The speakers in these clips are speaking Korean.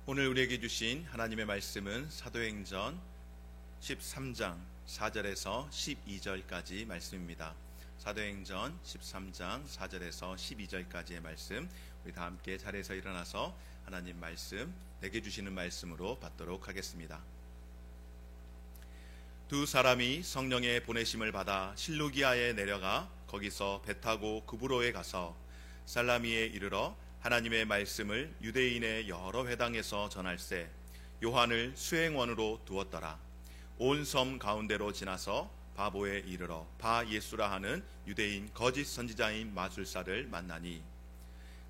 오늘 우리에게 주신 하나님의 말씀은 사도행전 13장 4절에서 12절까지 말씀입니다. 사도행전 13장 4절에서 12절까지의 말씀, 우리 다 함께 자리에서 일어나서 하나님 말씀, 내게 주시는 말씀으로 받도록 하겠습니다. 두 사람이 성령의 보내심을 받아 실루기아에 내려가 거기서 배 타고 구브로에 가서 살라미에 이르러 하나님의 말씀을 유대인의 여러 회당에서 전할세 요한을 수행원으로 두었더라. 온 섬 가운데로 지나서 바보에 이르러 바 예수라 하는 유대인 거짓 선지자인 마술사를 만나니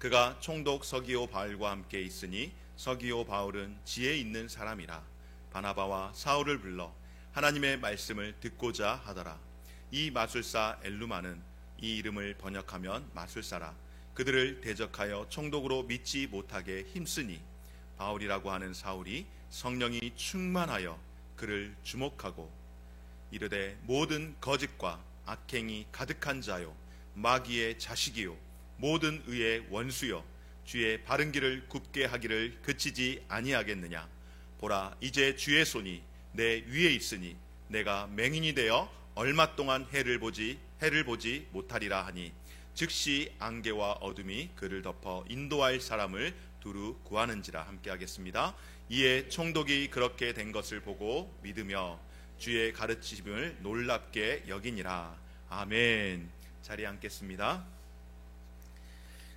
그가 총독 서기오 바울과 함께 있으니 서기오 바울은 지혜 있는 사람이라 바나바와 사울을 불러 하나님의 말씀을 듣고자 하더라. 이 마술사 엘루마는 이 이름을 번역하면 마술사라. 그들을 대적하여 총독으로 믿지 못하게 힘쓰니 바울이라고 하는 사울이 성령이 충만하여 그를 주목하고 이르되 모든 거짓과 악행이 가득한 자요 마귀의 자식이요 모든 의의 원수요 주의 바른 길을 굽게 하기를 그치지 아니하겠느냐. 보라, 이제 주의 손이 내 위에 있으니 내가 맹인이 되어 얼마 동안 해를 보지 못하리라 하니 즉시 안개와 어둠이 그를 덮어 인도할 사람을 두루 구하는지라. 함께 하겠습니다. 이에 총독이 그렇게 된 것을 보고 믿으며 주의 가르침을 놀랍게 여기니라. 아멘. 자리에 앉겠습니다.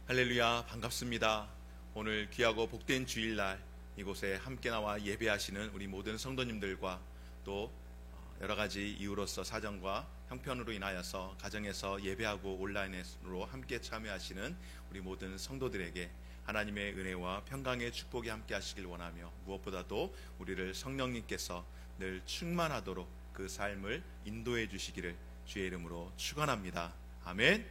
할렐루야, 반갑습니다. 오늘 귀하고 복된 주일날 이곳에 함께 나와 예배하시는 우리 모든 성도님들과 또 여러 가지 이유로서 사정과 형편으로 인하여서 가정에서 예배하고 온라인으로 함께 참여하시는 우리 모든 성도들에게 하나님의 은혜와 평강의 축복이 함께 하시길 원하며 무엇보다도 우리를 성령님께서 늘 충만하도록 그 삶을 인도해 주시기를 주의 이름으로 축원합니다. 아멘.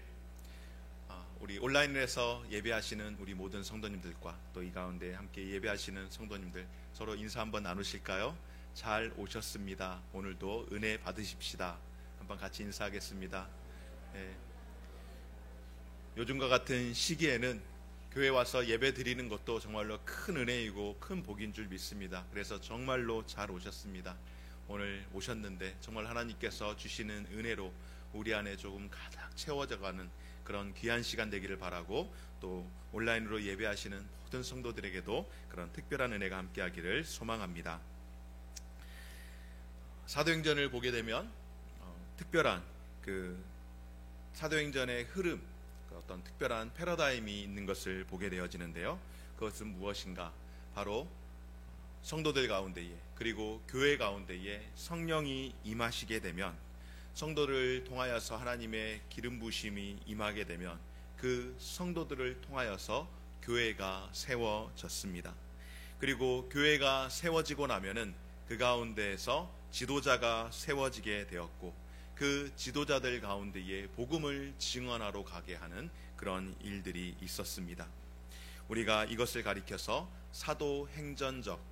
우리 온라인에서 예배하시는 우리 모든 성도님들과 또 이 가운데 함께 예배하시는 성도님들 서로 인사 한번 나누실까요? 잘 오셨습니다. 오늘도 은혜 받으십시다. 한번 같이 인사하겠습니다. 요즘과 같은 시기에는 교회 와서 예배 드리는 것도 정말로 큰 은혜이고 큰 복인 줄 믿습니다. 그래서 정말로 잘 오셨습니다. 오늘 오셨는데 정말 하나님께서 주시는 은혜로 우리 안에 조금 가득 채워져가는 그런 귀한 시간 되기를 바라고 또 온라인으로 예배하시는 모든 성도들에게도 그런 특별한 은혜가 함께하기를 소망합니다. 사도행전을 보게 되면 특별한 그 사도행전의 흐름, 어떤 특별한 패러다임이 있는 것을 보게 되어지는데요. 그것은 무엇인가? 바로 성도들 가운데에 그리고 교회 가운데에 성령이 임하시게 되면 성도를 통하여서 하나님의 기름 부심이 임하게 되면 그 성도들을 통하여서 교회가 세워졌습니다. 그리고 교회가 세워지고 나면은 그 가운데에서 지도자가 세워지게 되었고 그 지도자들 가운데에 복음을 증언하러 가게 하는 그런 일들이 있었습니다. 우리가 이것을 가리켜서 사도행전적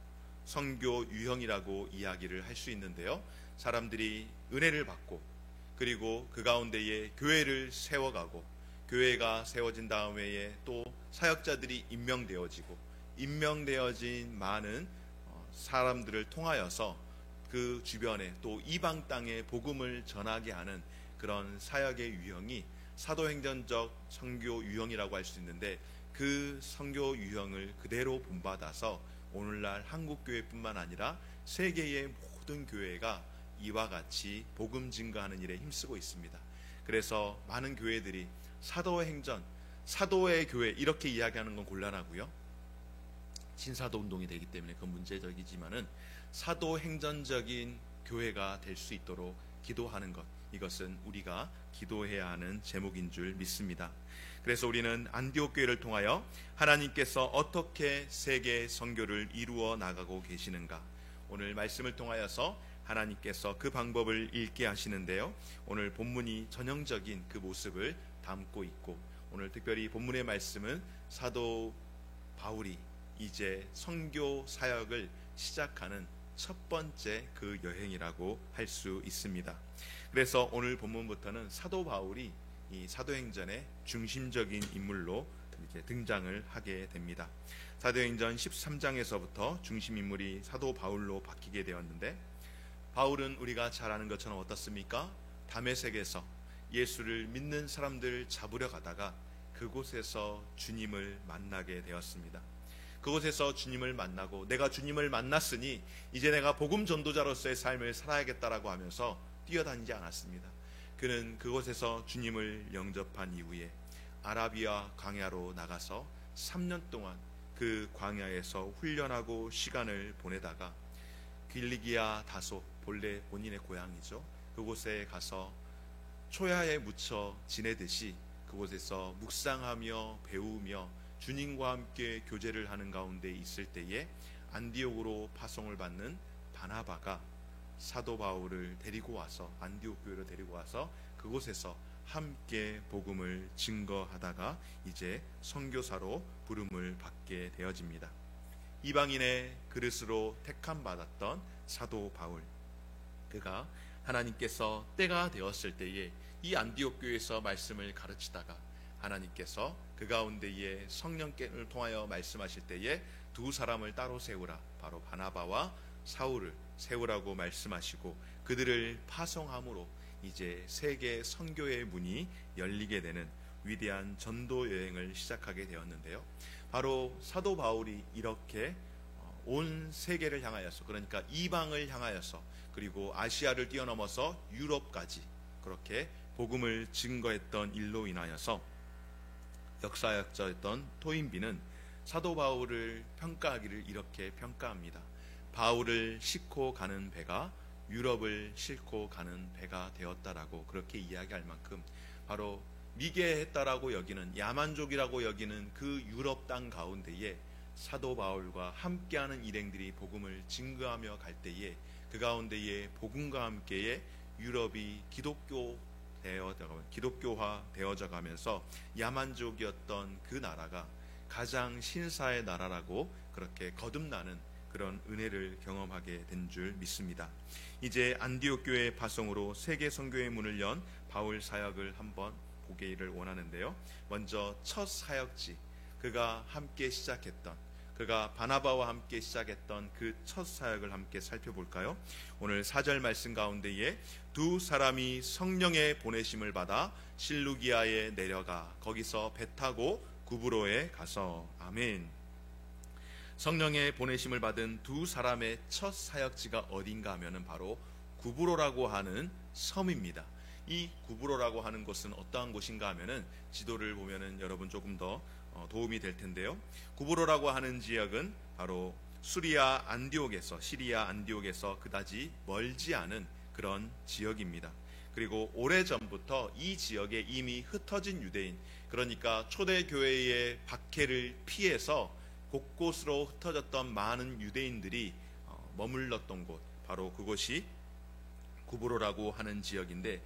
선교 유형이라고 이야기를 할 수 있는데요. 사람들이 은혜를 받고 그리고 그 가운데에 교회를 세워가고 교회가 세워진 다음에 또 사역자들이 임명되어진 많은 사람들을 통하여서 그 주변에 또 이방 땅에 복음을 전하게 하는 그런 사역의 유형이 사도행전적 선교 유형이라고 할 수 있는데 그 선교 유형을 그대로 본받아서 오늘날 한국교회뿐만 아니라 세계의 모든 교회가 이와 같이 복음 증거하는 일에 힘쓰고 있습니다. 그래서 많은 교회들이 사도행전, 사도의 교회 이렇게 이야기하는 건 곤란하고요. 신사도 운동이 되기 때문에 그건 문제적이지만은 사도행전적인 교회가 될 수 있도록 기도하는 것, 이것은 우리가 기도해야 하는 제목인 줄 믿습니다. 그래서 우리는 안디옥 교회를 통하여 하나님께서 어떻게 세계 선교를 이루어 나가고 계시는가, 오늘 말씀을 통하여서 하나님께서 그 방법을 읽게 하시는데요. 오늘 본문이 전형적인 그 모습을 담고 있고 오늘 특별히 본문의 말씀은 사도 바울이 이제 선교 사역을 시작하는 첫 번째 그 여행이라고 할 수 있습니다. 그래서 오늘 본문부터는 사도 바울이 이 사도행전의 중심적인 인물로 이렇게 등장을 하게 됩니다. 사도행전 13장에서부터 중심 인물이 사도 바울로 바뀌게 되었는데, 바울은 우리가 잘 아는 것처럼 어떻습니까? 다메섹에서 예수를 믿는 사람들 잡으려 가다가 그곳에서 주님을 만나게 되었습니다. 그곳에서 주님을 만나고 내가 주님을 만났으니 이제 내가 복음 전도자로서의 삶을 살아야겠다라고 하면서 뛰어다니지 않았습니다. 그는 그곳에서 주님을 영접한 이후에 아라비아 광야로 나가서 3년 동안 그 광야에서 훈련하고 시간을 보내다가 길리기아 다소, 본래 본인의 고향이죠. 그곳에 가서 초야에 묻혀 지내듯이 그곳에서 묵상하며 배우며 주님과 함께 교제를 하는 가운데 있을 때에 안디옥으로 파송을 받는 바나바가 사도 바울을 데리고 와서 안디옥 교회로 데리고 와서 그곳에서 함께 복음을 증거하다가 이제 선교사로 부름을 받게 되어집니다. 이방인의 그릇으로 택함 받았던 사도 바울, 그가 하나님께서 때가 되었을 때에 이 안디옥 교회에서 말씀을 가르치다가 하나님께서 그 가운데에 성령께를 통하여 말씀하실 때에 두 사람을 따로 세우라, 바로 바나바와 사울을 세우라고 말씀하시고 그들을 파송함으로 이제 세계 선교의 문이 열리게 되는 위대한 전도 여행을 시작하게 되었는데요. 바로 사도 바울이 이렇게 온 세계를 향하여서, 그러니까 이방을 향하여서, 그리고 아시아를 뛰어넘어서 유럽까지 그렇게 복음을 증거했던 일로 인하여서 역사학자였던 토인비는 사도 바울을 평가하기를 이렇게 평가합니다. 바울을 싣고 가는 배가 유럽을 싣고 가는 배가 되었다라고 그렇게 이야기할 만큼 바로 미개했다라고 여기는, 야만족이라고 여기는 그 유럽 땅 가운데에 사도 바울과 함께하는 일행들이 복음을 증거하며 갈 때에 그 가운데에 복음과 함께에 유럽이 기독교화 되어져 가면서 야만족이었던 그 나라가 가장 신사의 나라라고 그렇게 거듭나는 그런 은혜를 경험하게 된 줄 믿습니다. 이제 안디옥 교회의 파송으로 세계 선교의 문을 연 바울 사역을 한번 보기를 원하는데요. 먼저 첫 사역지, 그가 함께 시작했던, 그가 바나바와 함께 시작했던 그 첫 사역을 함께 살펴볼까요? 오늘 4절 말씀 가운데에 두 사람이 성령의 보내심을 받아 실루기아에 내려가 거기서 배 타고 구브로에 가서. 아멘. 성령의 보내심을 받은 두 사람의 첫 사역지가 어딘가 하면은 바로 구브로라고 하는 섬입니다. 이 구브로라고 하는 곳은 어떠한 곳인가 하면은 지도를 보면은 여러분 조금 더 도움이 될 텐데요. 구브로라고 하는 지역은 바로 시리아 안디옥에서 그다지 멀지 않은 그런 지역입니다. 그리고 오래전부터 이 지역에 이미 흩어진 유대인, 그러니까 초대교회의 박해를 피해서 곳곳으로 흩어졌던 많은 유대인들이 머물렀던 곳, 바로 그곳이 구브로라고 하는 지역인데,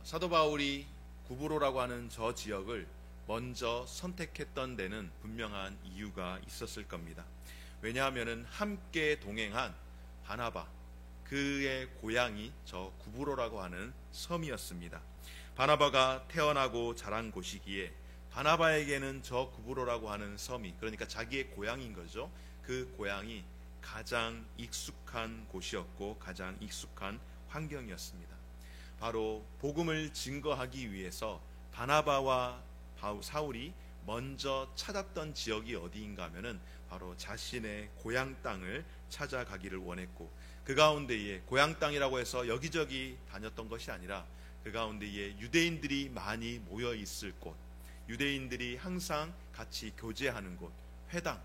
사도 바울이 구브로라고 하는 저 지역을 먼저 선택했던 데는 분명한 이유가 있었을 겁니다. 왜냐하면 함께 동행한 바나바, 그의 고향이 저 구브로라고 하는 섬이었습니다. 바나바가 태어나고 자란 곳이기에 바나바에게는 저 구브로라고 하는 섬이, 그러니까 자기의 고향인 거죠. 그 고향이 가장 익숙한 곳이었고 가장 익숙한 환경이었습니다. 바로 복음을 증거하기 위해서 바나바와 사울이 먼저 찾았던 지역이 어디인가 하면은 바로 자신의 고향 땅을 찾아가기를 원했고, 그 가운데에 고향 땅이라고 해서 여기저기 다녔던 것이 아니라 그 가운데에 유대인들이 많이 모여 있을 곳, 유대인들이 항상 같이 교제하는 곳, 회당,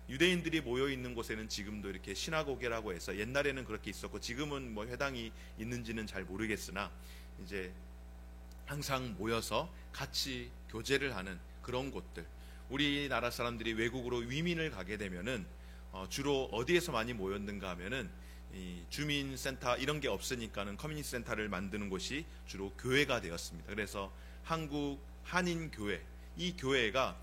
유대인들이 모여 있는 곳에는 지금도 이렇게 시나고게라고 해서, 옛날에는 그렇게 있었고 지금은 뭐 회당이 있는지는 잘 모르겠으나 이제 항상 모여서 같이 교제를 하는 그런 곳들. 우리나라 사람들이 외국으로 위민을 가게 되면은 주로 어디에서 많이 모였는가 하면은 이 주민센터 이런 게 없으니까는 커뮤니티 센터를 만드는 곳이 주로 교회가 되었습니다. 그래서 한국 한인교회, 이 교회가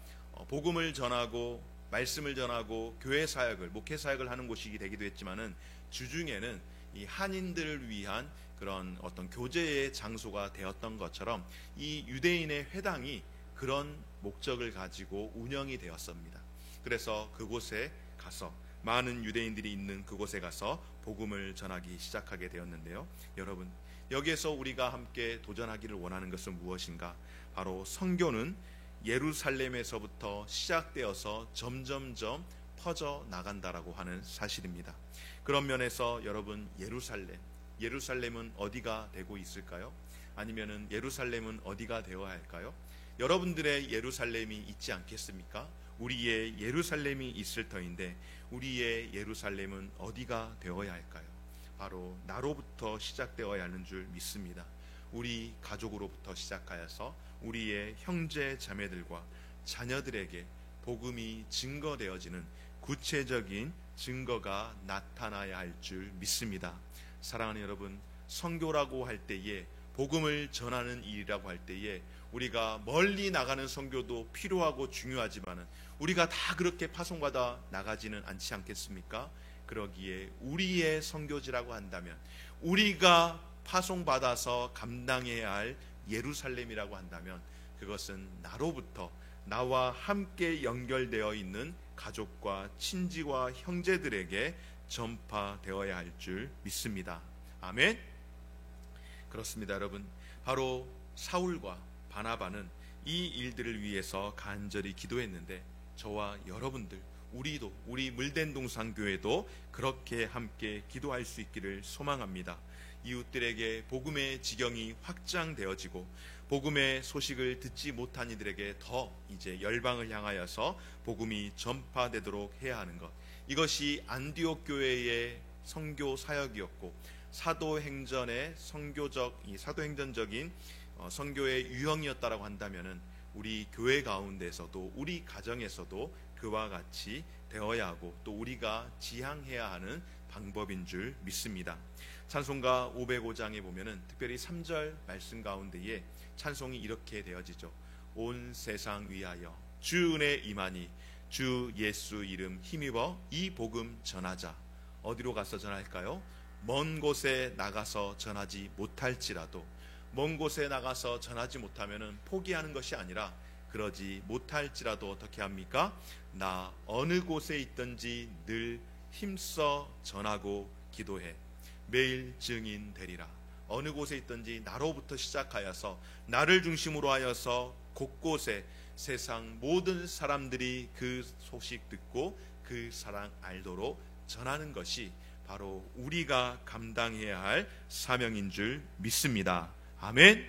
복음을 전하고 말씀을 전하고 교회 사역을, 목회 사역을 하는 곳이 되기도 했지만은 주중에는 이 한인들을 위한 그런 어떤 교제의 장소가 되었던 것처럼 이 유대인의 회당이 그런 목적을 가지고 운영이 되었습니다. 그래서 그곳에 가서 많은 유대인들이 있는 그곳에 가서 복음을 전하기 시작하게 되었는데요. 여러분, 여기에서 우리가 함께 도전하기를 원하는 것은 무엇인가? 바로 선교는 예루살렘에서부터 시작되어서 점점점 퍼져 나간다라고 하는 사실입니다. 그런 면에서 여러분, 예루살렘은 어디가 되고 있을까요? 아니면은 예루살렘은 어디가 되어야 할까요? 여러분들의 예루살렘이 있지 않겠습니까? 우리의 예루살렘이 있을 터인데 우리의 예루살렘은 어디가 되어야 할까요? 바로 나로부터 시작되어야 하는 줄 믿습니다. 우리 가족으로부터 시작하여서 우리의 형제 자매들과 자녀들에게 복음이 증거되어지는 구체적인 증거가 나타나야 할 줄 믿습니다. 사랑하는 여러분, 선교라고 할 때에, 복음을 전하는 일이라고 할 때에 우리가 멀리 나가는 선교도 필요하고 중요하지만 우리가 다 그렇게 파송받아 나가지는 않지 않겠습니까? 그러기에 우리의 선교지라고 한다면, 우리가 파송받아서 감당해야 할 예루살렘이라고 한다면, 그것은 나로부터, 나와 함께 연결되어 있는 가족과 친지와 형제들에게 전파되어야 할 줄 믿습니다. 아멘. 그렇습니다. 여러분, 바로 사울과 바나바는 이 일들을 위해서 간절히 기도했는데 저와 여러분들, 우리 물된동산교회도 그렇게 함께 기도할 수 있기를 소망합니다. 이웃들에게 복음의 지경이 확장되어지고 복음의 소식을 듣지 못한 이들에게 더 이제 열방을 향하여서 복음이 전파되도록 해야 하는 것, 이것이 안디옥 교회의 선교 사역이었고 사도행전의 사도행전적인 선교의 유형이었다라고 한다면은 우리 교회 가운데서도, 우리 가정에서도 그와 같이 되어야 하고 또 우리가 지향해야 하는 방법인 줄 믿습니다. 찬송가 505장에 보면은 특별히 3절 말씀 가운데에 찬송이 이렇게 되어지죠. 온 세상 위하여 주 은혜 임하니 주 예수 이름 힘입어 이 복음 전하자. 어디로 가서 전할까요? 먼 곳에 나가서 전하지 못할지라도, 먼 곳에 나가서 전하지 못하면은 포기하는 것이 아니라, 그러지 못할지라도 어떻게 합니까? 나 어느 곳에 있든지 늘 힘써 전하고 기도해 매일 증인 되리라. 어느 곳에 있든지 나로부터 시작하여서 나를 중심으로 하여서 곳곳에 세상 모든 사람들이 그 소식 듣고 그 사랑 알도록 전하는 것이 바로 우리가 감당해야 할 사명인 줄 믿습니다. 아멘.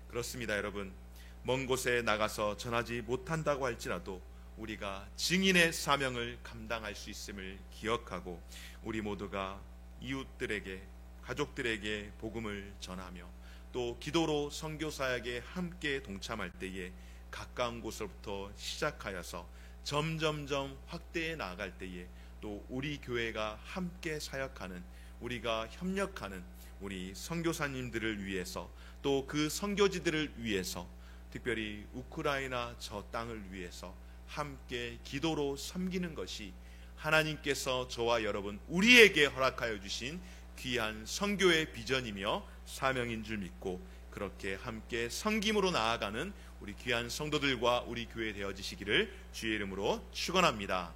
그렇습니다. 여러분, 먼 곳에 나가서 전하지 못한다고 할지라도 우리가 증인의 사명을 감당할 수 있음을 기억하고 우리 모두가 이웃들에게, 가족들에게 복음을 전하며 또 기도로 선교 사역에 함께 동참할 때에 가까운 곳으로부터 시작하여서 점점점 확대해 나아갈 때에 또 우리 교회가 함께 사역하는, 우리가 협력하는 우리 선교사님들을 위해서, 또 그 선교지들을 위해서, 특별히 우크라이나 저 땅을 위해서 함께 기도로 섬기는 것이 하나님께서 저와 여러분 우리에게 허락하여 주신 귀한 선교의 비전이며 사명인 줄 믿고 그렇게 함께 섬김으로 나아가는 우리 귀한 성도들과 우리 교회 되어지시기를 주의 이름으로 축원합니다.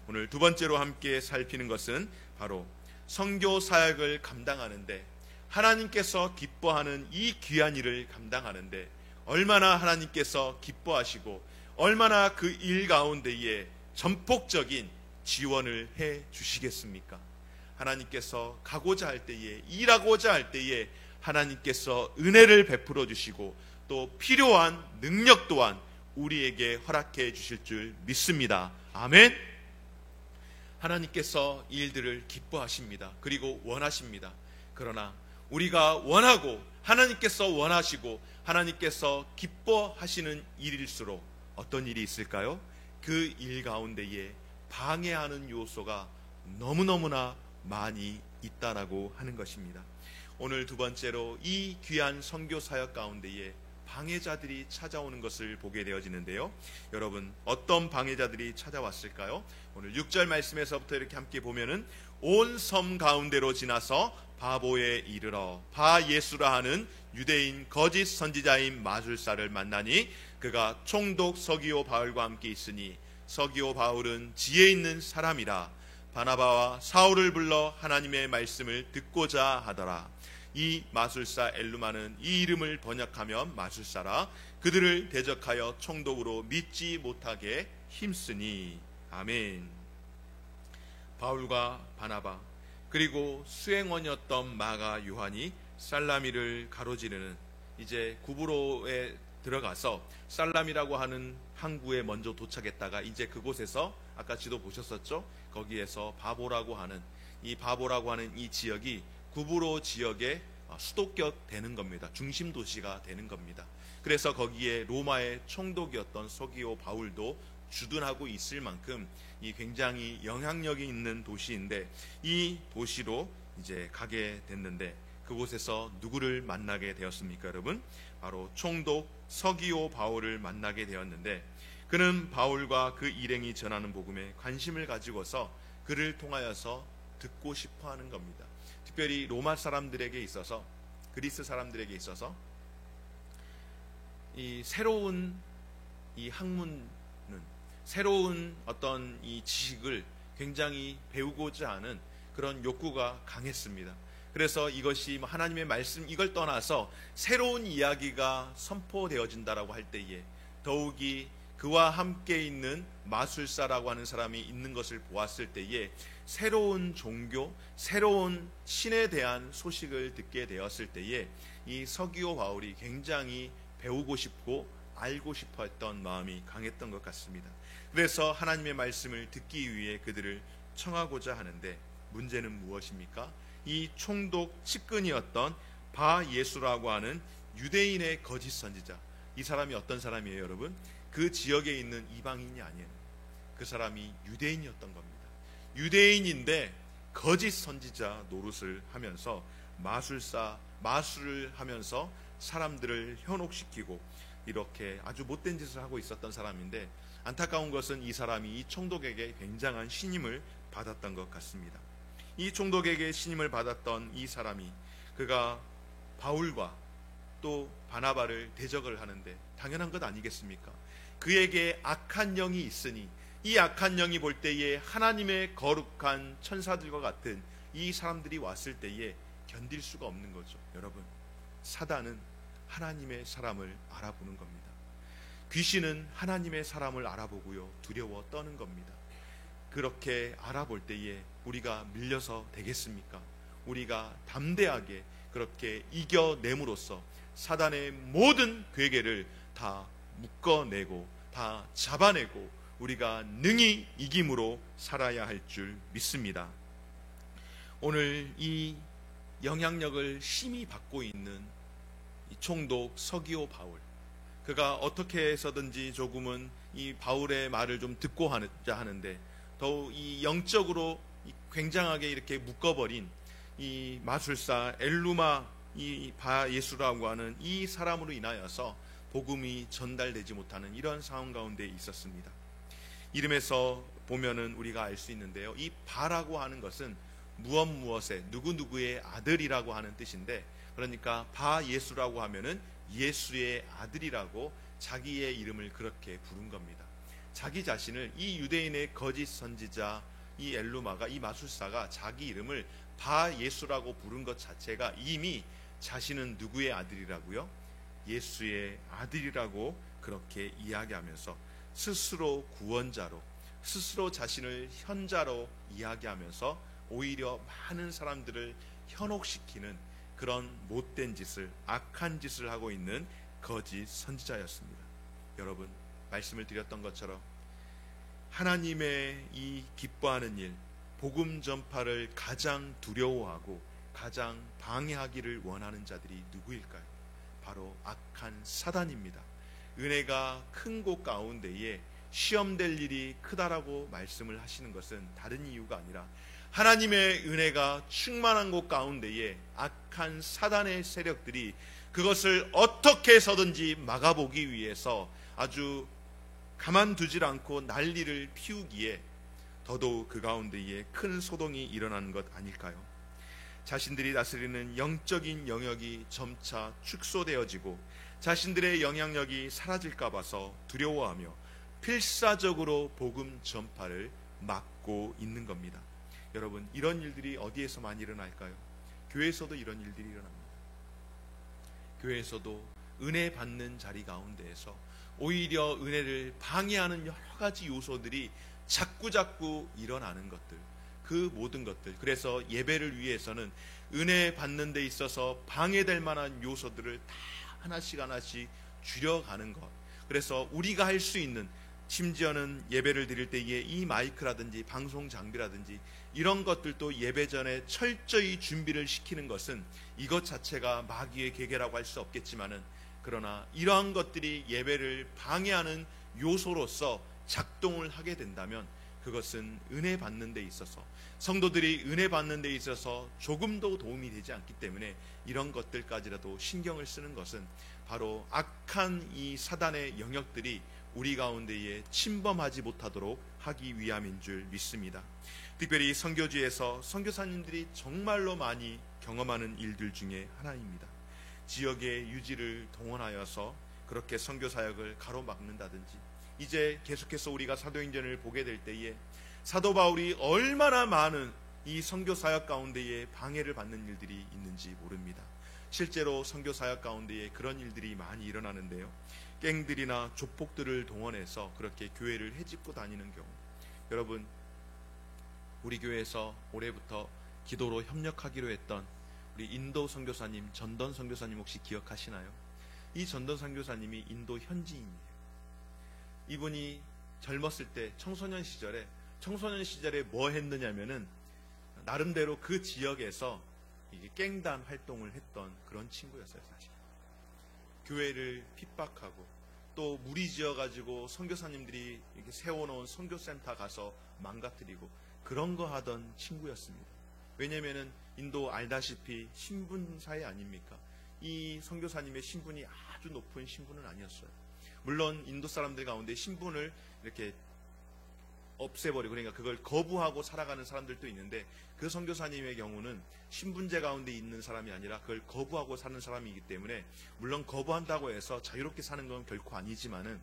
오늘 두 번째로 함께 살피는 것은 바로 선교 사역을 감당하는데, 하나님께서 기뻐하는 이 귀한 일을 감당하는데 얼마나 하나님께서 기뻐하시고 얼마나 그 일 가운데에 전폭적인 지원을 해 주시겠습니까? 하나님께서 가고자 할 때에, 일하고자 할 때에 하나님께서 은혜를 베풀어 주시고 또 필요한 능력 또한 우리에게 허락해 주실 줄 믿습니다. 아멘. 하나님께서 이 일들을 기뻐하십니다. 그리고 원하십니다. 그러나 우리가 원하고 하나님께서 원하시고 하나님께서 기뻐하시는 일일수록 어떤 일이 있을까요? 그 일 가운데에 방해하는 요소가 너무너무나 많이 있다라고 하는 것입니다. 오늘 두 번째로 이 귀한 선교 사역 가운데에 방해자들이 찾아오는 것을 보게 되어지는데요. 여러분, 어떤 방해자들이 찾아왔을까요? 오늘 6절 말씀에서부터 이렇게 함께 보면은 온 섬 가운데로 지나서 바보에 이르러 바 예수라 하는 유대인 거짓 선지자인 마술사를 만나니 그가 총독 서기오 바울과 함께 있으니 서기오 바울은 지혜 있는 사람이라 바나바와 사울을 불러 하나님의 말씀을 듣고자 하더라. 이 마술사 엘루마는 이 이름을 번역하며 마술사라. 그들을 대적하여 총독으로 믿지 못하게 힘쓰니. 아멘. 바울과 바나바 그리고 수행원이었던 마가 요한이 살라미를 가로지르는 이제 구브로에 들어가서 살람이라고 하는 항구에 먼저 도착했다가 이제 그곳에서 아까 지도 보셨었죠? 거기에서 바보라고 하는 이 지역이 구브로 지역의 수도격 되는 겁니다. 중심 도시가 되는 겁니다. 그래서 거기에 로마의 총독이었던 서기오 바울도 주둔하고 있을 만큼 이 굉장히 영향력이 있는 도시인데 이 도시로 이제 가게 됐는데 그곳에서 누구를 만나게 되었습니까, 여러분? 바로 총독 서기오 바울을 만나게 되었는데 그는 바울과 그 일행이 전하는 복음에 관심을 가지고서 그를 통하여서 듣고 싶어 하는 겁니다. 특별히 로마 사람들에게 있어서, 그리스 사람들에게 있어서 이 새로운 이 학문은, 새로운 어떤 이 지식을 굉장히 배우고자 하는 그런 욕구가 강했습니다. 그래서 이것이 하나님의 말씀 이걸 떠나서 새로운 이야기가 선포되어진다라고 할 때에 더욱이 그와 함께 있는 마술사라고 하는 사람이 있는 것을 보았을 때에 새로운 종교, 새로운 신에 대한 소식을 듣게 되었을 때에 이 서기오 바울이 굉장히 배우고 싶고 알고 싶어 했던 마음이 강했던 것 같습니다. 그래서 하나님의 말씀을 듣기 위해 그들을 청하고자 하는데 문제는 무엇입니까? 이 총독 측근이었던 바 예수라고 하는 유대인의 거짓 선지자, 이 사람이 어떤 사람이에요, 여러분? 그 지역에 있는 이방인이 아니에요. 그 사람이 유대인이었던 겁니다. 유대인인데 거짓 선지자 노릇을 하면서 마술을 하면서 사람들을 현혹시키고 이렇게 아주 못된 짓을 하고 있었던 사람인데 안타까운 것은 이 사람이 이 총독에게 굉장한 신임을 받았던 것 같습니다. 이 총독에게 신임을 받았던 이 사람이 그가 바울과 또 바나바를 대적을 하는데 당연한 것 아니겠습니까? 그에게 악한 영이 있으니 이 악한 영이 볼 때에 하나님의 거룩한 천사들과 같은 이 사람들이 왔을 때에 견딜 수가 없는 거죠. 여러분, 사단은 하나님의 사람을 알아보는 겁니다. 귀신은 하나님의 사람을 알아보고요 두려워 떠는 겁니다. 그렇게 알아볼 때에 우리가 밀려서 되겠습니까? 우리가 담대하게 그렇게 이겨냄으로써 사단의 모든 괴계를 다 묶어내고 다 잡아내고 우리가 능히 이김으로 살아야 할 줄 믿습니다. 오늘 이 영향력을 심히 받고 있는 이 총독 서기오 바울, 그가 어떻게 해서든지 조금은 이 바울의 말을 좀 듣고 하자 하는데 더욱 이 영적으로 굉장하게 이렇게 묶어버린 이 마술사 엘루마 이 바 예수라고 하는 이 사람으로 인하여서 복음이 전달되지 못하는 이런 상황 가운데 있었습니다. 이름에서 보면은 우리가 알 수 있는데요, 이 바라고 하는 것은 무엇의 누구누구의 아들이라고 하는 뜻인데, 그러니까 바 예수라고 하면은 예수의 아들이라고 자기의 이름을 그렇게 부른 겁니다. 자기 자신을 이 유대인의 거짓 선지자 이 엘루마가, 이 마술사가 자기 이름을 바 예수라고 부른 것 자체가 이미 자신은 누구의 아들이라고요? 예수의 아들이라고 그렇게 이야기하면서 스스로 구원자로, 스스로 자신을 현자로 이야기하면서 오히려 많은 사람들을 현혹시키는 그런 못된 짓을, 악한 짓을 하고 있는 거짓 선지자였습니다. 여러분, 말씀을 드렸던 것처럼 하나님의 이 기뻐하는 일, 복음 전파를 가장 두려워하고 가장 방해하기를 원하는 자들이 누구일까요? 바로 악한 사단입니다. 은혜가 큰 곳 가운데에 시험될 일이 크다라고 말씀을 하시는 것은 다른 이유가 아니라 하나님의 은혜가 충만한 곳 가운데에 악한 사단의 세력들이 그것을 어떻게 해서든지 막아보기 위해서 아주 가만두질 않고 난리를 피우기에 더더욱 그 가운데에 큰 소동이 일어나는 것 아닐까요? 자신들이 다스리는 영적인 영역이 점차 축소되어지고 자신들의 영향력이 사라질까 봐서 두려워하며 필사적으로 복음 전파를 막고 있는 겁니다. 여러분, 이런 일들이 어디에서 많이 일어날까요? 교회에서도 이런 일들이 일어납니다. 교회에서도 은혜 받는 자리 가운데에서 오히려 은혜를 방해하는 여러 가지 요소들이 자꾸자꾸 일어나는 것들, 그 모든 것들. 그래서 예배를 위해서는 은혜 받는 데 있어서 방해될 만한 요소들을 다 하나씩 하나씩 줄여가는 것. 그래서 우리가 할 수 있는, 심지어는 예배를 드릴 때에 이 마이크라든지 방송 장비라든지 이런 것들도 예배 전에 철저히 준비를 시키는 것은 이것 자체가 마귀의 계계라고 할 수 없겠지만은, 그러나 이러한 것들이 예배를 방해하는 요소로서 작동을 하게 된다면 그것은 은혜 받는 데 있어서, 성도들이 은혜 받는 데 있어서 조금도 도움이 되지 않기 때문에 이런 것들까지라도 신경을 쓰는 것은 바로 악한 이 사단의 영역들이 우리 가운데에 침범하지 못하도록 하기 위함인 줄 믿습니다. 특별히 선교지에서 선교사님들이 정말로 많이 경험하는 일들 중에 하나입니다. 지역의 유지를 동원하여서 그렇게 선교 사역을 가로막는다든지, 이제 계속해서 우리가 사도행전을 보게 될 때에 사도 바울이 얼마나 많은 이 선교 사역 가운데에 방해를 받는 일들이 있는지 모릅니다. 실제로 선교 사역 가운데에 그런 일들이 많이 일어나는데요, 갱들이나 조폭들을 동원해서 그렇게 교회를 헤집고 다니는 경우, 여러분, 우리 교회에서 올해부터 기도로 협력하기로 했던 우리 인도 선교사님, 전던 선교사님 혹시 기억하시나요? 이 전던 선교사님이 인도 현지인이에요. 이분이 젊었을 때 청소년 시절에 뭐 했느냐면은 나름대로 그 지역에서 이게 갱단 활동을 했던 그런 친구였어요. 사실 교회를 핍박하고 또 무리지어가지고 선교사님들이 이렇게 세워놓은 선교센터 가서 망가뜨리고 그런 거 하던 친구였습니다. 왜냐면은 인도 알다시피 신분사회 아닙니까? 이 선교사님의 신분이 아주 높은 신분은 아니었어요. 물론 인도 사람들 가운데 신분을 이렇게 없애버리고, 그러니까 그걸 거부하고 살아가는 사람들도 있는데, 그 선교사님의 경우는 신분제 가운데 있는 사람이 아니라 그걸 거부하고 사는 사람이기 때문에, 물론 거부한다고 해서 자유롭게 사는 건 결코 아니지만은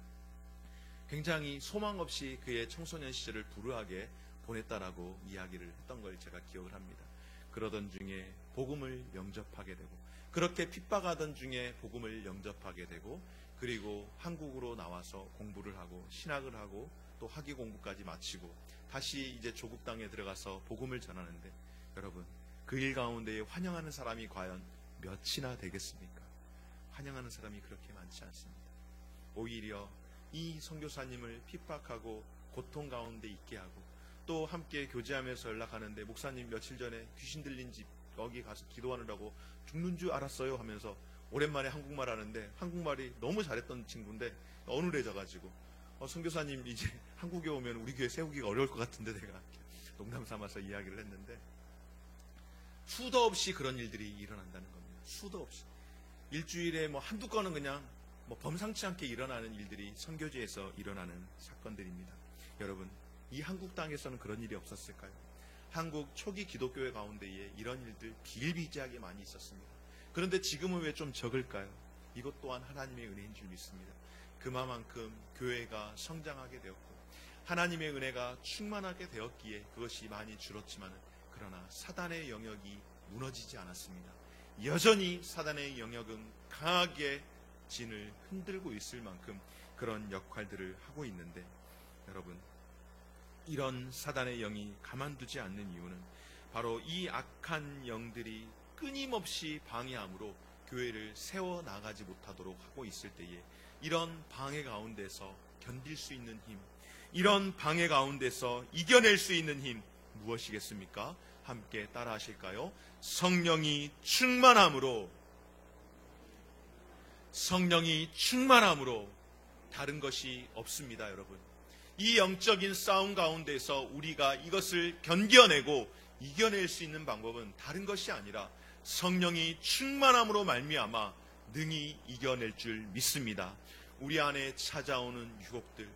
굉장히 소망 없이 그의 청소년 시절을 불우하게 보냈다라고 이야기를 했던 걸 제가 기억을 합니다. 그러던 중에 복음을 영접하게 되고, 그렇게 핍박하던 중에 복음을 영접하게 되고, 그리고 한국으로 나와서 공부를 하고 신학을 하고 또 학위 공부까지 마치고 다시 이제 조국 땅에 들어가서 복음을 전하는데, 여러분, 그 일 가운데에 환영하는 사람이 과연 몇이나 되겠습니까? 환영하는 사람이 그렇게 많지 않습니다. 오히려 이 선교사님을 핍박하고 고통 가운데 있게 하고, 또 함께 교제하면서 연락하는데, 목사님 며칠 전에 귀신 들린 집 여기 가서 기도하느라고 죽는 줄 알았어요 하면서 오랜만에 한국말 하는데, 한국말이 너무 잘했던 친구인데 어눌해져가지고 선교사님 이제 한국에 오면 우리 교회 세우기가 어려울 것 같은데, 내가 농담 삼아서 이야기를 했는데, 수도 없이 그런 일들이 일어난다는 겁니다. 수도 없이 일주일에 뭐 한두 건은 그냥 뭐 범상치 않게 일어나는 일들이 선교지에서 일어나는 사건들입니다. 여러분, 이 한국 땅에서는 그런 일이 없었을까요? 한국 초기 기독교회 가운데에 이런 일들 비일비재하게 많이 있었습니다. 그런데 지금은 왜 좀 적을까요? 이것 또한 하나님의 은혜인 줄 믿습니다. 그만큼 교회가 성장하게 되었고 하나님의 은혜가 충만하게 되었기에 그것이 많이 줄었지만, 그러나 사단의 영역이 무너지지 않았습니다. 여전히 사단의 영역은 강하게 진을 흔들고 있을 만큼 그런 역할들을 하고 있는데, 여러분, 이런 사단의 영이 가만두지 않는 이유는 바로 이 악한 영들이 끊임없이 방해함으로 교회를 세워나가지 못하도록 하고 있을 때에, 이런 방해 가운데서 견딜 수 있는 힘, 이런 방해 가운데서 이겨낼 수 있는 힘 무엇이겠습니까? 함께 따라 하실까요? 성령이 충만함으로, 성령이 충만함으로, 다른 것이 없습니다. 여러분, 이 영적인 싸움 가운데서 우리가 이것을 견뎌내고 이겨낼 수 있는 방법은 다른 것이 아니라 성령이 충만함으로 말미암아 능히 이겨낼 줄 믿습니다. 우리 안에 찾아오는 유혹들,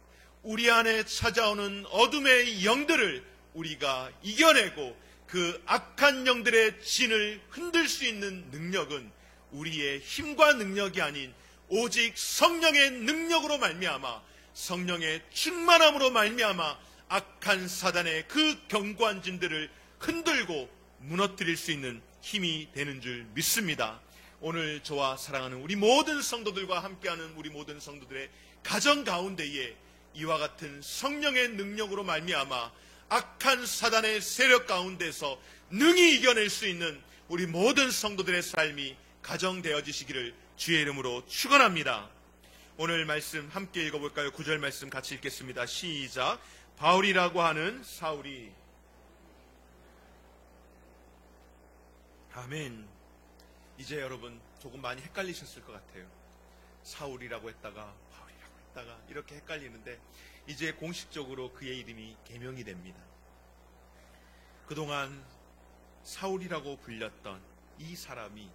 우리 안에 찾아오는 어둠의 영들을 우리가 이겨내고 그 악한 영들의 진을 흔들 수 있는 능력은 우리의 힘과 능력이 아닌 오직 성령의 능력으로 말미암아, 성령의 충만함으로 말미암아 악한 사단의 그 견고한 진들을 흔들고 무너뜨릴 수 있는 힘이 되는 줄 믿습니다. 오늘 저와 사랑하는 우리 모든 성도들과 함께하는 우리 모든 성도들의 가정 가운데에 이와 같은 성령의 능력으로 말미암아 악한 사단의 세력 가운데서 능히 이겨낼 수 있는 우리 모든 성도들의 삶이 가정되어지시기를 주의 이름으로 축원합니다. 오늘 말씀 함께 읽어볼까요? 9절 말씀 같이 읽겠습니다. 시작. 바울이라고 하는 사울이. 아멘. 이제 여러분 조금 많이 헷갈리셨을 것 같아요. 사울이라고 했다가 바울이라고 했다가 이렇게 헷갈리는데 이제 공식적으로 그의 이름이 개명이 됩니다. 그동안 사울이라고 불렸던 이 사람이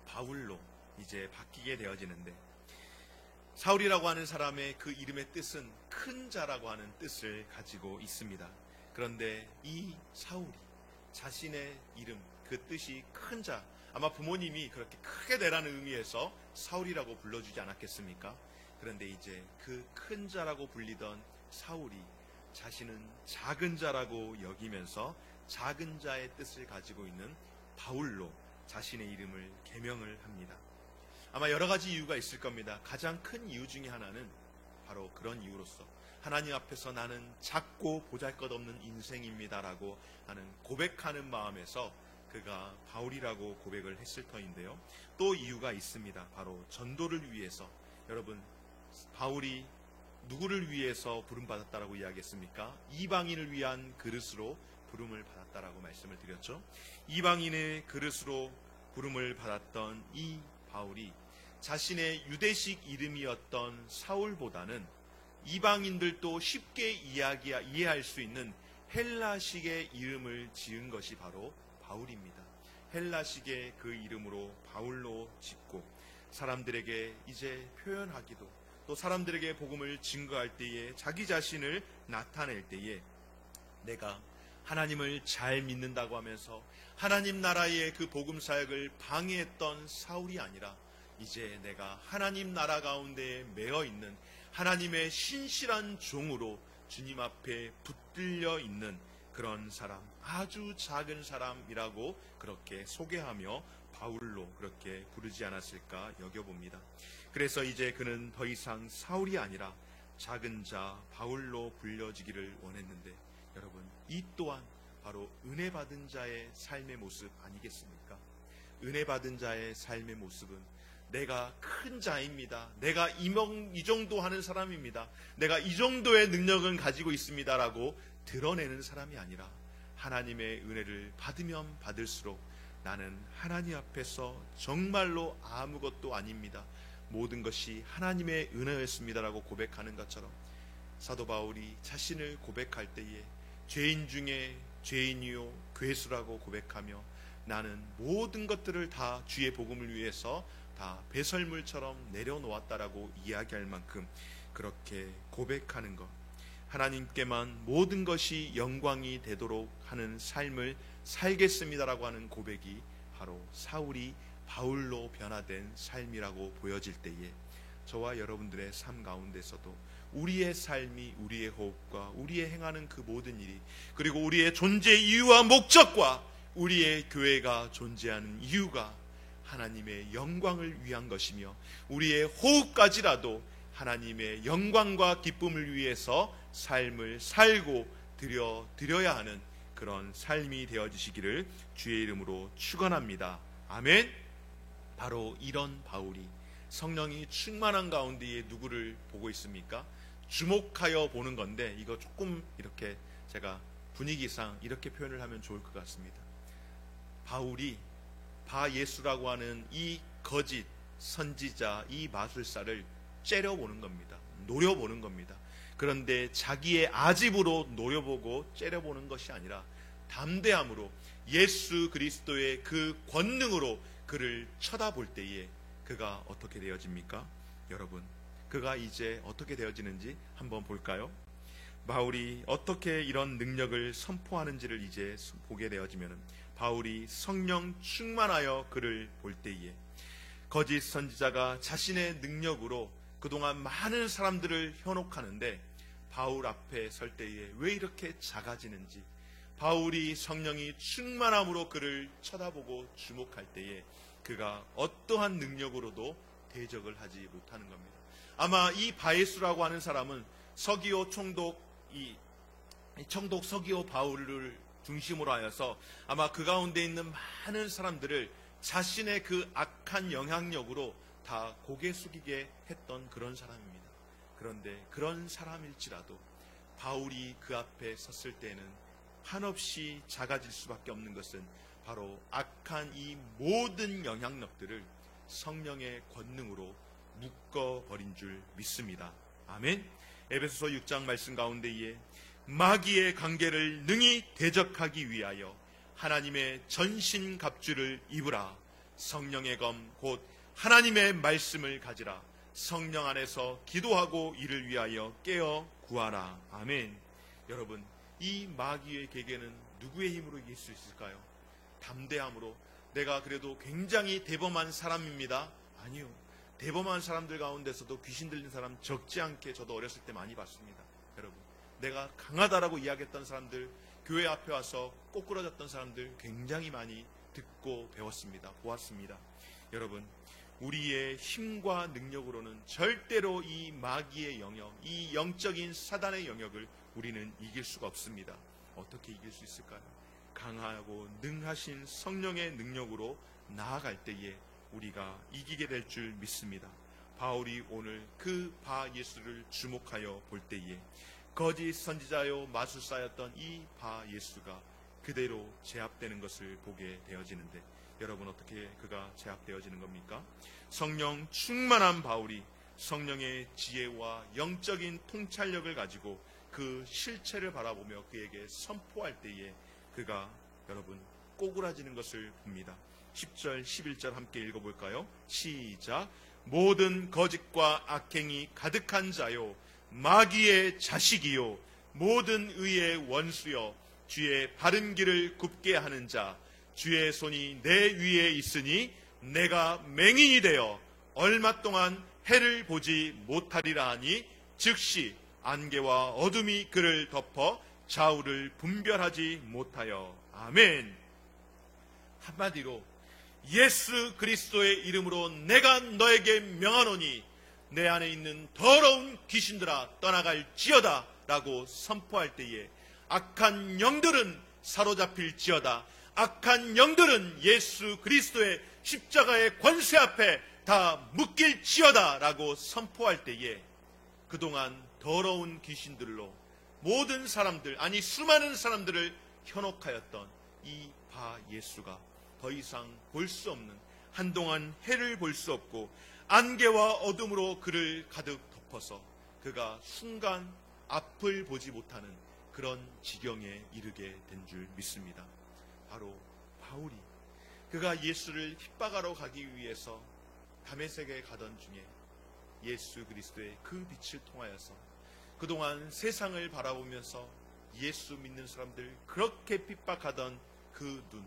바울로 이제 바뀌게 되어지는데, 사울이라고 하는 사람의 그 이름의 뜻은 큰 자라고 하는 뜻을 가지고 있습니다. 그런데 이 사울이 자신의 이름, 그 뜻이 큰 자, 아마 부모님이 그렇게 크게 되라는 의미에서 사울이라고 불러주지 않았겠습니까? 그런데 이제 그 큰 자라고 불리던 사울이 자신은 작은 자라고 여기면서 작은 자의 뜻을 가지고 있는 바울로 자신의 이름을 개명을 합니다. 아마 여러 가지 이유가 있을 겁니다. 가장 큰 이유 중에 하나는 바로 그런 이유로서 하나님 앞에서 나는 작고 보잘것없는 인생입니다라고 하는 고백하는 마음에서 그가 바울이라고 고백을 했을 터인데요. 또 이유가 있습니다. 바로 전도를 위해서. 여러분, 바울이 누구를 위해서 부름받았다라고 이야기했습니까? 이방인을 위한 그릇으로 부름을 받았다라고 말씀을 드렸죠. 이방인의 그릇으로 부름을 받았던 이 바울이 자신의 유대식 이름이었던 사울보다는 이방인들도 쉽게 이해할 수 있는 헬라식의 이름을 지은 것이 바로 바울입니다. 헬라식의 그 이름으로 바울로 짓고 사람들에게 이제 표현하기도, 또 사람들에게 복음을 증거할 때에 자기 자신을 나타낼 때에 내가 하나님을 잘 믿는다고 하면서 하나님 나라의 그 복음 사역을 방해했던 사울이 아니라 이제 내가 하나님 나라 가운데 매어 있는 하나님의 신실한 종으로 주님 앞에 붙들려 있는 그런 사람, 아주 작은 사람이라고 그렇게 소개하며 바울로 그렇게 부르지 않았을까 여겨봅니다. 그래서 이제 그는 더 이상 사울이 아니라 작은 자 바울로 불려지기를 원했는데, 여러분, 이 또한 바로 은혜 받은 자의 삶의 모습 아니겠습니까? 은혜 받은 자의 삶의 모습은 내가 큰 자입니다, 내가 이 정도 하는 사람입니다, 내가 이 정도의 능력은 가지고 있습니다라고 드러내는 사람이 아니라 하나님의 은혜를 받으면 받을수록 나는 하나님 앞에서 정말로 아무것도 아닙니다, 모든 것이 하나님의 은혜였습니다라고 고백하는 것처럼 사도 바울이 자신을 고백할 때에 죄인 중에 죄인이요 괴수라고 고백하며 나는 모든 것들을 다 주의 복음을 위해서 다 배설물처럼 내려놓았다라고 이야기할 만큼 그렇게 고백하는 것, 하나님께만 모든 것이 영광이 되도록 하는 삶을 살겠습니다라고 하는 고백이 바로 사울이 바울로 변화된 삶이라고 보여질 때에 저와 여러분들의 삶 가운데서도 우리의 삶이, 우리의 호흡과 우리의 행하는 그 모든 일이, 그리고 우리의 존재 이유와 목적과 우리의 교회가 존재하는 이유가 하나님의 영광을 위한 것이며 우리의 호흡까지라도 하나님의 영광과 기쁨을 위해서 삶을 살고 드려야 하는 그런 삶이 되어지시기를 주의 이름으로 축원합니다. 아멘. 바로 이런 바울이 성령이 충만한 가운데에 누구를 보고 있습니까? 주목하여 보는 건데, 이거 조금 이렇게 제가 분위기상 이렇게 표현을 하면 좋을 것 같습니다. 바울이 바예수라고 하는 이 거짓 선지자, 이 마술사를 째려보는 겁니다. 노려보는 겁니다. 그런데 자기의 아집으로 노려보고 째려보는 것이 아니라 담대함으로 예수 그리스도의 그 권능으로 그를 쳐다볼 때에 그가 어떻게 되어집니까? 여러분, 그가 이제 어떻게 되어지는지 한번 볼까요? 바울이 어떻게 이런 능력을 선포하는지를 이제 보게 되어지면, 바울이 성령 충만하여 그를 볼 때에 거짓 선지자가 자신의 능력으로 그동안 많은 사람들을 현혹하는데 바울 앞에 설 때에 왜 이렇게 작아지는지, 바울이 성령이 충만함으로 그를 쳐다보고 주목할 때에 그가 어떠한 능력으로도 대적을 하지 못하는 겁니다. 아마 이 바예수라고 하는 사람은 서기오 총독 서기오 바울을 중심으로 하여서 아마 그 가운데 있는 많은 사람들을 자신의 그 악한 영향력으로 다 고개 숙이게 했던 그런 사람입니다. 그런데 그런 사람일지라도 바울이 그 앞에 섰을 때는 한없이 작아질 수밖에 없는 것은 바로 악한 이 모든 영향력들을 성령의 권능으로 묶어버린 줄 믿습니다. 아멘. 에베소서 6장 말씀 가운데에 마귀의 관계를 능히 대적하기 위하여 하나님의 전신갑주를 입으라. 성령의 검 곧 하나님의 말씀을 가지라. 성령 안에서 기도하고 이를 위하여 깨어 구하라. 아멘. 여러분, 이 마귀의 계계는 누구의 힘으로 이길 수 있을까요? 담대함으로, 내가 그래도 굉장히 대범한 사람입니다. 아니요. 대범한 사람들 가운데서도 귀신 들린 사람 적지 않게 저도 어렸을 때 많이 봤습니다. 여러분, 내가 강하다라고 이야기했던 사람들, 교회 앞에 와서 꼬꾸라졌던 사람들 굉장히 많이 듣고 배웠습니다. 보았습니다. 여러분, 우리의 힘과 능력으로는 절대로 이 마귀의 영역, 이 영적인 사단의 영역을 우리는 이길 수가 없습니다. 어떻게 이길 수 있을까요? 강하고 능하신 성령의 능력으로 나아갈 때에 우리가 이기게 될 줄 믿습니다. 바울이 오늘 그 바 예수를 주목하여 볼 때에 거짓 선지자요 마술사였던 이 바 예수가 그대로 제압되는 것을 보게 되어지는데, 여러분, 어떻게 그가 제압되어지는 겁니까? 성령 충만한 바울이 성령의 지혜와 영적인 통찰력을 가지고 그 실체를 바라보며 그에게 선포할 때에 그가, 여러분, 꼬꾸라지는 것을 봅니다. 10절 11절 함께 읽어볼까요? 시작. 모든 거짓과 악행이 가득한 자요, 마귀의 자식이요, 모든 의의 원수요, 주의 바른 길을 굽게 하는 자, 주의 손이 내 위에 있으니 내가 맹인이 되어 얼마 동안 해를 보지 못하리라 하니 즉시 안개와 어둠이 그를 덮어 좌우를 분별하지 못하여. 아멘. 한마디로 예수 그리스도의 이름으로 내가 너에게 명하노니 내 안에 있는 더러운 귀신들아 떠나갈지어다 라고 선포할 때에 악한 영들은 사로잡힐지어다, 악한 영들은 예수 그리스도의 십자가의 권세 앞에 다 묶일지어다 라고 선포할 때에 그동안 더러운 귀신들로 모든 사람들, 아니 수많은 사람들을 현혹하였던 이 바 예수가 더 이상 볼 수 없는, 한동안 해를 볼 수 없고 안개와 어둠으로 그를 가득 덮어서 그가 순간 앞을 보지 못하는 그런 지경에 이르게 된 줄 믿습니다. 바로 바울이 그가 예수를 핍박하러 가기 위해서 다메섹에 가던 중에 예수 그리스도의 그 빛을 통하여서 그동안 세상을 바라보면서 예수 믿는 사람들 그렇게 핍박하던 그 눈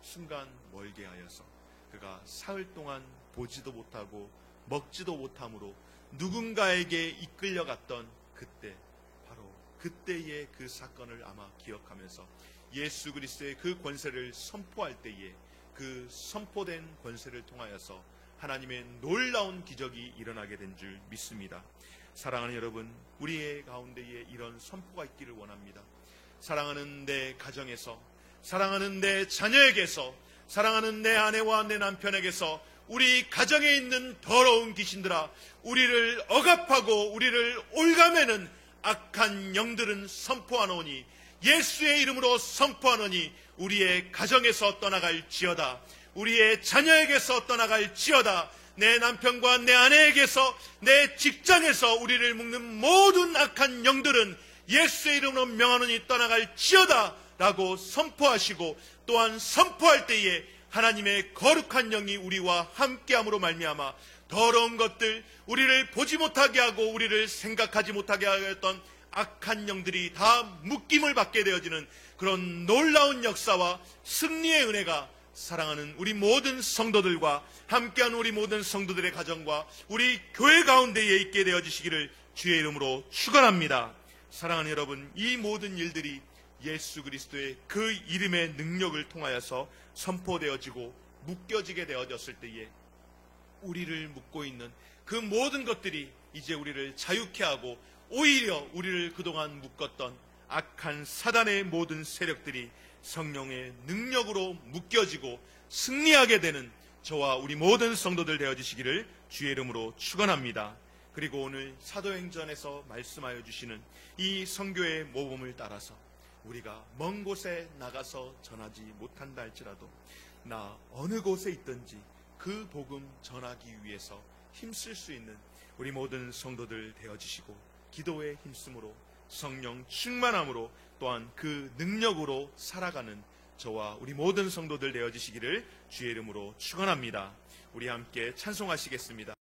순간 멀게 하여서 그가 사흘 동안 보지도 못하고 먹지도 못함으로 누군가에게 이끌려갔던 그때, 바로 그때의 그 사건을 아마 기억하면서 예수 그리스도의 그 권세를 선포할 때에 그 선포된 권세를 통하여서 하나님의 놀라운 기적이 일어나게 된 줄 믿습니다. 사랑하는 여러분, 우리의 가운데에 이런 선포가 있기를 원합니다. 사랑하는 내 가정에서, 사랑하는 내 자녀에게서, 사랑하는 내 아내와 내 남편에게서 우리 가정에 있는 더러운 귀신들아, 우리를 억압하고 우리를 올가매는 악한 영들은 선포하노니, 예수의 이름으로 선포하노니 우리의 가정에서 떠나갈지어다, 우리의 자녀에게서 떠나갈지어다, 내 남편과 내 아내에게서, 내 직장에서 우리를 묶는 모든 악한 영들은 예수의 이름으로 명하노니 떠나갈지어다 라고 선포하시고, 또한 선포할 때에 하나님의 거룩한 영이 우리와 함께함으로 말미암아 더러운 것들, 우리를 보지 못하게 하고 우리를 생각하지 못하게 하였던 악한 영들이 다 묶임을 받게 되어지는 그런 놀라운 역사와 승리의 은혜가 사랑하는 우리 모든 성도들과 함께하는 우리 모든 성도들의 가정과 우리 교회 가운데에 있게 되어지시기를 주의 이름으로 축원합니다. 사랑하는 여러분, 이 모든 일들이 예수 그리스도의 그 이름의 능력을 통하여서 선포되어지고 묶여지게 되어졌을 때에 우리를 묶고 있는 그 모든 것들이 이제 우리를 자유케 하고 오히려 우리를 그동안 묶었던 악한 사단의 모든 세력들이 성령의 능력으로 묶여지고 승리하게 되는 저와 우리 모든 성도들 되어주시기를 주의 이름으로 축원합니다. 그리고 오늘 사도행전에서 말씀하여 주시는 이 선교의 모범을 따라서 우리가 먼 곳에 나가서 전하지 못한다 할지라도 나 어느 곳에 있든지 그 복음 전하기 위해서 힘쓸 수 있는 우리 모든 성도들 되어주시고 기도에 힘쓰므로 성령 충만함으로 또한 그 능력으로 살아가는 저와 우리 모든 성도들 되어주시기를 주의 이름으로 축원합니다. 우리 함께 찬송하시겠습니다.